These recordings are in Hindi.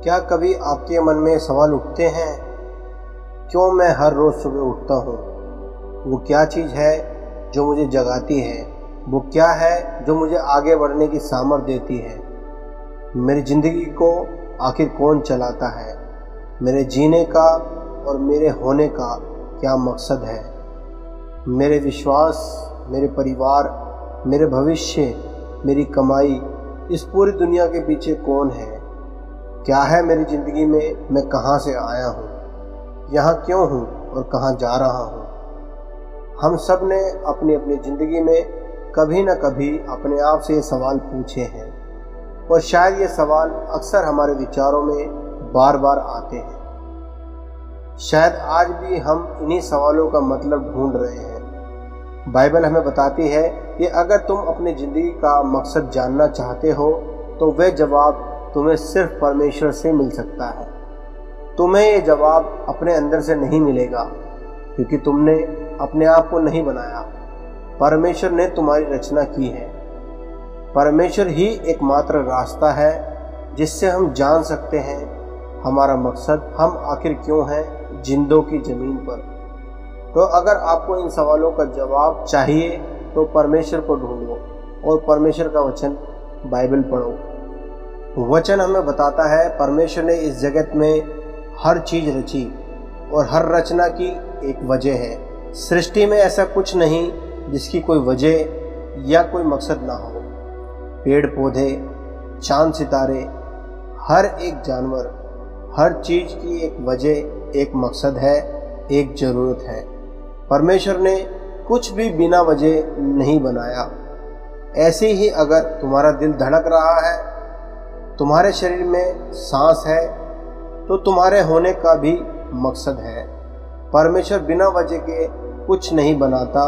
क्या कभी आपके मन में सवाल उठते हैं, क्यों मैं हर रोज़ सुबह उठता हूँ? वो क्या चीज़ है जो मुझे जगाती है? वो क्या है जो मुझे आगे बढ़ने की सामर्थ देती है? मेरी ज़िंदगी को आखिर कौन चलाता है? मेरे जीने का और मेरे होने का क्या मकसद है? मेरे विश्वास, मेरे परिवार, मेरे भविष्य, मेरी कमाई, इस पूरी दुनिया के पीछे कौन है? क्या है मेरी ज़िंदगी में? मैं कहाँ से आया हूँ, यहाँ क्यों हूँ और कहाँ जा रहा हूँ? हम सब ने अपनी अपनी ज़िंदगी में कभी न कभी अपने आप से ये सवाल पूछे हैं और शायद ये सवाल अक्सर हमारे विचारों में बार बार आते हैं। शायद आज भी हम इन्हीं सवालों का मतलब ढूंढ रहे हैं। बाइबल हमें बताती है कि अगर तुम अपनी ज़िंदगी का मकसद जानना चाहते हो तो वह जवाब तुम्हें सिर्फ परमेश्वर से मिल सकता है। तुम्हें ये जवाब अपने अंदर से नहीं मिलेगा, क्योंकि तुमने अपने आप को नहीं बनाया। परमेश्वर ने तुम्हारी रचना की है। परमेश्वर ही एकमात्र रास्ता है जिससे हम जान सकते हैं हमारा मकसद, हम आखिर क्यों हैं जिंदों की ज़मीन पर। तो अगर आपको इन सवालों का जवाब चाहिए तो परमेश्वर को ढूंढो और परमेश्वर का वचन बाइबल पढ़ो। वचन हमें बताता है परमेश्वर ने इस जगत में हर चीज़ रची और हर रचना की एक वजह है। सृष्टि में ऐसा कुछ नहीं जिसकी कोई वजह या कोई मकसद ना हो। पेड़ पौधे, चांद सितारे, हर एक जानवर, हर चीज़ की एक वजह, एक मकसद है, एक ज़रूरत है। परमेश्वर ने कुछ भी बिना वजह नहीं बनाया। ऐसे ही अगर तुम्हारा दिल धड़क रहा है, तुम्हारे शरीर में सांस है, तो तुम्हारे होने का भी मकसद है। परमेश्वर बिना वजह के कुछ नहीं बनाता,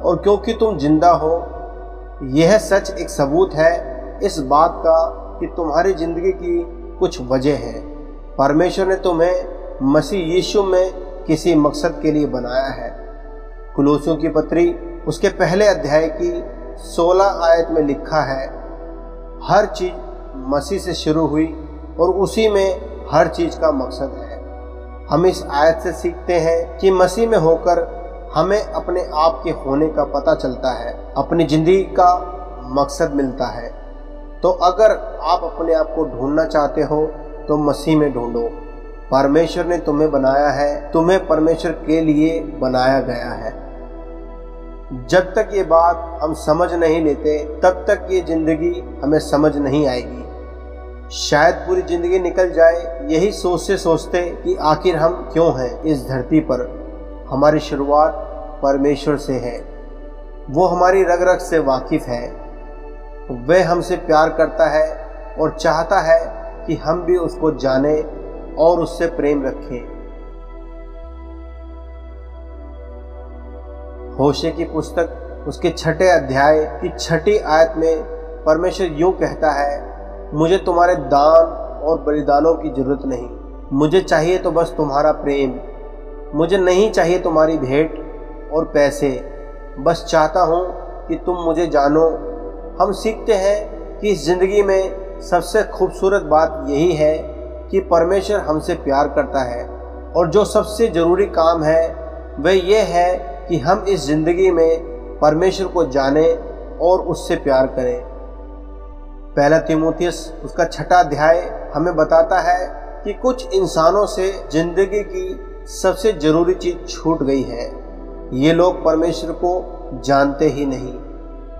और क्योंकि तुम जिंदा हो, यह सच एक सबूत है इस बात का कि तुम्हारी ज़िंदगी की कुछ वजह है। परमेश्वर ने तुम्हें मसीह यीशु में किसी मकसद के लिए बनाया है। कुलोसियों की पत्री उसके पहले अध्याय की 16 आयत में लिखा है, हर चीज़ मसीह से शुरू हुई और उसी में हर चीज़ का मकसद है। हम इस आयत से सीखते हैं कि मसीह में होकर हमें अपने आप के होने का पता चलता है, अपनी ज़िंदगी का मकसद मिलता है। तो अगर आप अपने आप को ढूंढना चाहते हो तो मसीह में ढूंढो। परमेश्वर ने तुम्हें बनाया है, तुम्हें परमेश्वर के लिए बनाया गया है। जब तक ये बात हम समझ नहीं लेते तब तक ये ज़िंदगी हमें समझ नहीं आएगी। शायद पूरी ज़िंदगी निकल जाए यही सोचते सोचते कि आखिर हम क्यों हैं इस धरती पर। हमारी शुरुआत परमेश्वर से है। वो हमारी रग रग से वाकिफ़ है। वह हमसे प्यार करता है और चाहता है कि हम भी उसको जाने और उससे प्रेम रखें। होशे की पुस्तक उसके 6 अध्याय की 6 आयत में परमेश्वर यूँ कहता है, मुझे तुम्हारे दान और बलिदानों की ज़रूरत नहीं, मुझे चाहिए तो बस तुम्हारा प्रेम। मुझे नहीं चाहिए तुम्हारी भेंट और पैसे, बस चाहता हूँ कि तुम मुझे जानो। हम सीखते हैं कि इस ज़िंदगी में सबसे खूबसूरत बात यही है कि परमेश्वर हमसे प्यार करता है, और जो सबसे ज़रूरी काम है वह यह है कि हम इस ज़िंदगी में परमेश्वर को जाने और उससे प्यार करें। पहला तीमुथियुस उसका 6 अध्याय हमें बताता है कि कुछ इंसानों से ज़िंदगी की सबसे ज़रूरी चीज़ छूट गई है। ये लोग परमेश्वर को जानते ही नहीं।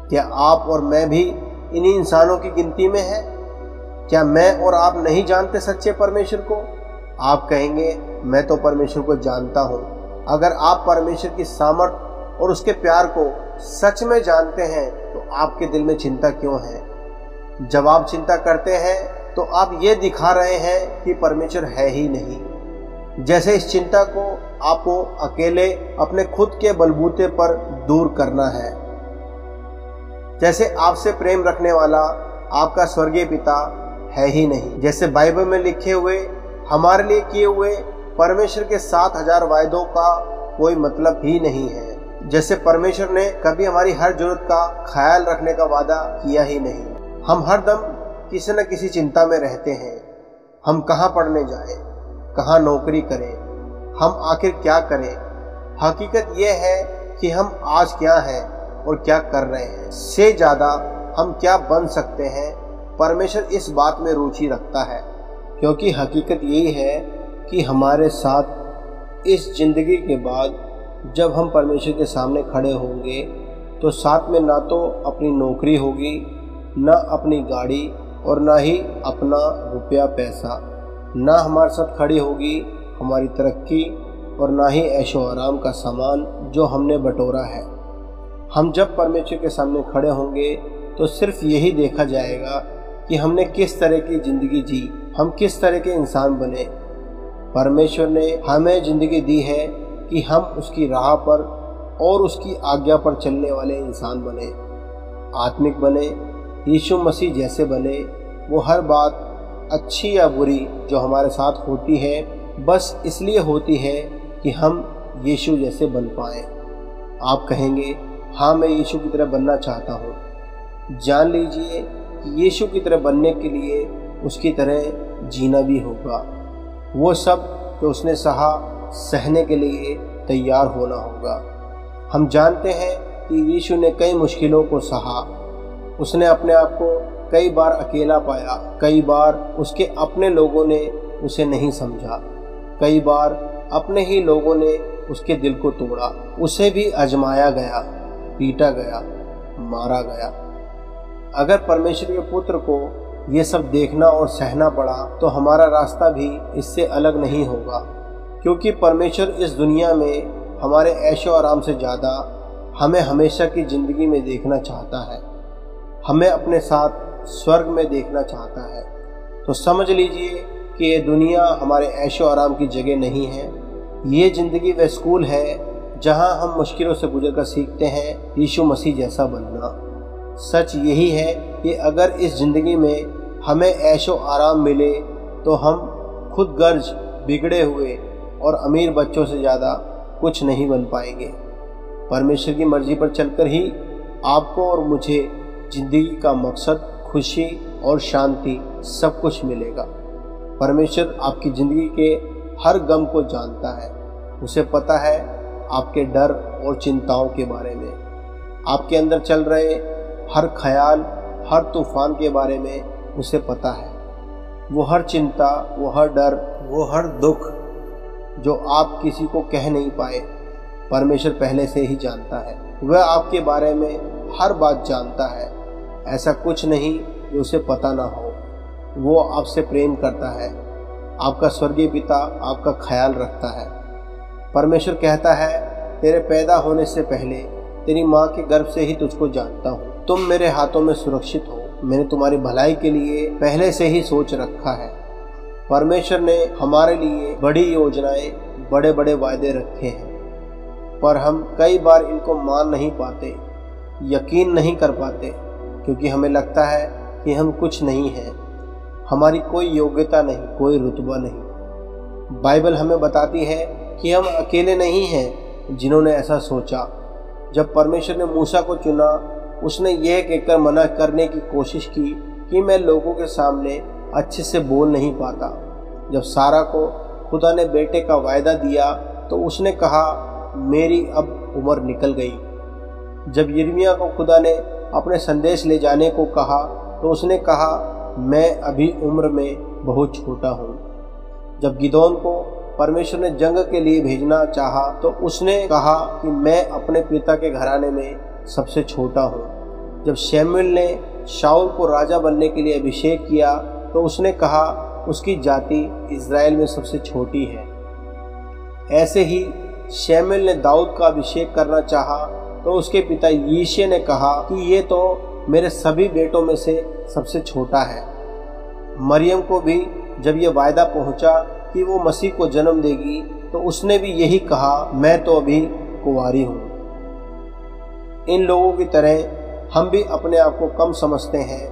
क्या आप और मैं भी इन्हीं इंसानों की गिनती में हैं? क्या मैं और आप नहीं जानते सच्चे परमेश्वर को? आप कहेंगे, मैं तो परमेश्वर को जानता हूँ। अगर आप परमेश्वर की सामर्थ और उसके प्यार को सच में जानते हैं तो आपके दिल में चिंता क्यों है? जब आप चिंता करते हैं तो आप ये दिखा रहे हैं कि परमेश्वर है ही नहीं। जैसे इस चिंता को आपको अकेले अपने खुद के बलबूते पर दूर करना है। जैसे आपसे प्रेम रखने वाला आपका स्वर्गीय पिता है ही नहीं। जैसे बाइबल में लिखे हुए हमारे लिए किए हुए परमेश्वर के 7000 वायदों का कोई मतलब ही नहीं है। जैसे परमेश्वर ने कभी हमारी हर जरूरत का ख्याल रखने का वादा किया ही नहीं। हम हर दम किसी न किसी चिंता में रहते हैं। हम कहाँ पढ़ने जाएं, कहाँ नौकरी करें, हम आखिर क्या करें। हकीकत यह है कि हम आज क्या हैं और क्या कर रहे हैं से ज़्यादा हम क्या बन सकते हैं, परमेश्वर इस बात में रुचि रखता है। क्योंकि हकीकत यही है कि हमारे साथ इस ज़िंदगी के बाद जब हम परमेश्वर के सामने खड़े होंगे तो साथ में ना तो अपनी नौकरी होगी, ना अपनी गाड़ी और ना ही अपना रुपया पैसा, ना हमारे साथ खड़ी होगी हमारी तरक्की और ना ही ऐशो आराम का सामान जो हमने बटोरा है। हम जब परमेश्वर के सामने खड़े होंगे तो सिर्फ यही देखा जाएगा कि हमने किस तरह की ज़िंदगी जी, हम किस तरह के इंसान बने। परमेश्वर ने हमें ज़िंदगी दी है कि हम उसकी राह पर और उसकी आज्ञा पर चलने वाले इंसान बने, आत्मिक बने, यीशु मसीह जैसे बने। वो हर बात अच्छी या बुरी जो हमारे साथ होती है बस इसलिए होती है कि हम यीशु जैसे बन पाएँ। आप कहेंगे, हाँ मैं यीशु की तरह बनना चाहता हूँ। जान लीजिए कि यीशु की तरह बनने के लिए उसकी तरह जीना भी होगा। वो सब जो उसने सहा सहने के लिए तैयार होना होगा। हम जानते हैं कि यीशु ने कई मुश्किलों को सहा। उसने अपने आप को कई बार अकेला पाया, कई बार उसके अपने लोगों ने उसे नहीं समझा, कई बार अपने ही लोगों ने उसके दिल को तोड़ा। उसे भी आजमाया गया, पीटा गया, मारा गया। अगर परमेश्वर के पुत्र को ये सब देखना और सहना पड़ा तो हमारा रास्ता भी इससे अलग नहीं होगा। क्योंकि परमेश्वर इस दुनिया में हमारे ऐशो आराम से ज़्यादा हमें हमेशा की ज़िंदगी में देखना चाहता है, हमें अपने साथ स्वर्ग में देखना चाहता है। तो समझ लीजिए कि ये दुनिया हमारे ऐशो आराम की जगह नहीं है। ये ज़िंदगी वह स्कूल है जहां हम मुश्किलों से गुजरकर सीखते हैं यीशु मसीह जैसा बनना। सच यही है कि अगर इस ज़िंदगी में हमें ऐशो आराम मिले तो हम खुद गर्ज, बिगड़े हुए और अमीर बच्चों से ज़्यादा कुछ नहीं बन पाएंगे। परमेश्वर की मर्ज़ी पर चलकर ही आपको और मुझे ज़िंदगी का मकसद, खुशी और शांति सब कुछ मिलेगा। परमेश्वर आपकी ज़िंदगी के हर गम को जानता है। उसे पता है आपके डर और चिंताओं के बारे में, आपके अंदर चल रहे हर ख्याल, हर तूफान के बारे में उसे पता है। वो हर चिंता, वो हर डर, वो हर दुख जो आप किसी को कह नहीं पाए, परमेश्वर पहले से ही जानता है। वह आपके बारे में हर बात जानता है। ऐसा कुछ नहीं जो उसे पता ना हो। वो आपसे प्रेम करता है। आपका स्वर्गीय पिता आपका ख्याल रखता है। परमेश्वर कहता है, तेरे पैदा होने से पहले तेरी माँ के गर्भ से ही तुझको जानता हूँ। तुम मेरे हाथों में सुरक्षित हो। मैंने तुम्हारी भलाई के लिए पहले से ही सोच रखा है। परमेश्वर ने हमारे लिए बड़ी योजनाएं, बड़े बड़े वायदे रखे हैं, पर हम कई बार इनको मान नहीं पाते, यकीन नहीं कर पाते, क्योंकि हमें लगता है कि हम कुछ नहीं हैं, हमारी कोई योग्यता नहीं, कोई रुतबा नहीं। बाइबल हमें बताती है कि हम अकेले नहीं हैं जिन्होंने ऐसा सोचा। जब परमेश्वर ने मूसा को चुना, उसने यह कहकर मना करने की कोशिश की कि मैं लोगों के सामने अच्छे से बोल नहीं पाता। जब सारा को खुदा ने बेटे का वायदा दिया तो उसने कहा, मेरी अब उम्र निकल गई। जब यिर्मयाह को खुदा ने अपने संदेश ले जाने को कहा तो उसने कहा, मैं अभी उम्र में बहुत छोटा हूँ। जब गिदोन को परमेश्वर ने जंग के लिए भेजना चाहा तो उसने कहा कि मैं अपने पिता के घराने में सबसे छोटा हूँ। जब शमूएल ने शाऊल को राजा बनने के लिए अभिषेक किया तो उसने कहा उसकी जाति इज़राइल में सबसे छोटी है। ऐसे ही शमूएल ने दाऊद का अभिषेक करना चाहा तो उसके पिता यिशै ने कहा कि ये तो मेरे सभी बेटों में से सबसे छोटा है। मरियम को भी जब ये वायदा पहुंचा कि वो मसीह को जन्म देगी तो उसने भी यही कहा, मैं तो अभी कुंवारी हूँ। इन लोगों की तरह हम भी अपने आप को कम समझते हैं,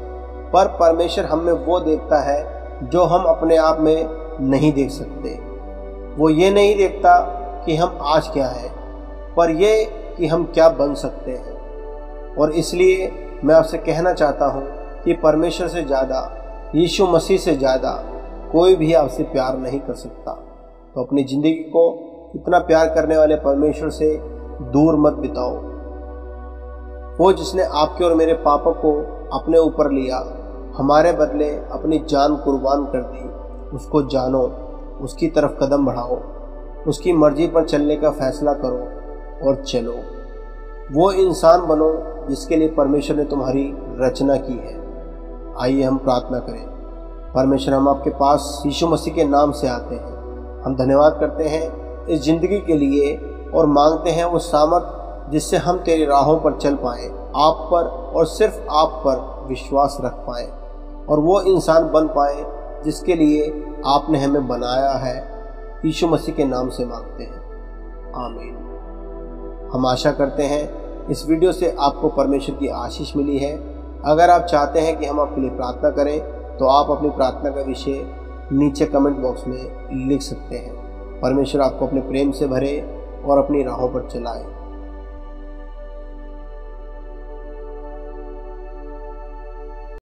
पर परमेश्वर हम में वो देखता है जो हम अपने आप में नहीं देख सकते। वो ये नहीं देखता कि हम आज क्या हैं, पर ये कि हम क्या बन सकते हैं। और इसलिए मैं आपसे कहना चाहता हूँ कि परमेश्वर से ज़्यादा, यीशु मसीह से ज़्यादा कोई भी आपसे प्यार नहीं कर सकता। तो अपनी ज़िंदगी को इतना प्यार करने वाले परमेश्वर से दूर मत बिताओ। वो जिसने आपके और मेरे पापों को अपने ऊपर लिया, हमारे बदले अपनी जान कुर्बान कर दी, उसको जानो, उसकी तरफ कदम बढ़ाओ, उसकी मर्जी पर चलने का फैसला करो और चलो। वो इंसान बनो जिसके लिए परमेश्वर ने तुम्हारी रचना की है। आइए हम प्रार्थना करें। परमेश्वर, हम आपके पास यीशु मसीह के नाम से आते हैं। हम धन्यवाद करते हैं इस ज़िंदगी के लिए और मांगते हैं वो सामर्थ जिससे हम तेरी राहों पर चल पाएँ, आप पर और सिर्फ आप पर विश्वास रख पाएँ और वो इंसान बन पाएँ जिसके लिए आपने हमें बनाया है। यीशु मसीह के नाम से मांगते हैं, आमीन। हम आशा करते हैं इस वीडियो से आपको परमेश्वर की आशीष मिली है। अगर आप चाहते हैं कि हम आपके लिए प्रार्थना करें तो आप अपनी प्रार्थना का विषय नीचे कमेंट बॉक्स में लिख सकते हैं। परमेश्वर आपको अपने प्रेम से भरे और अपनी राहों पर चलाए।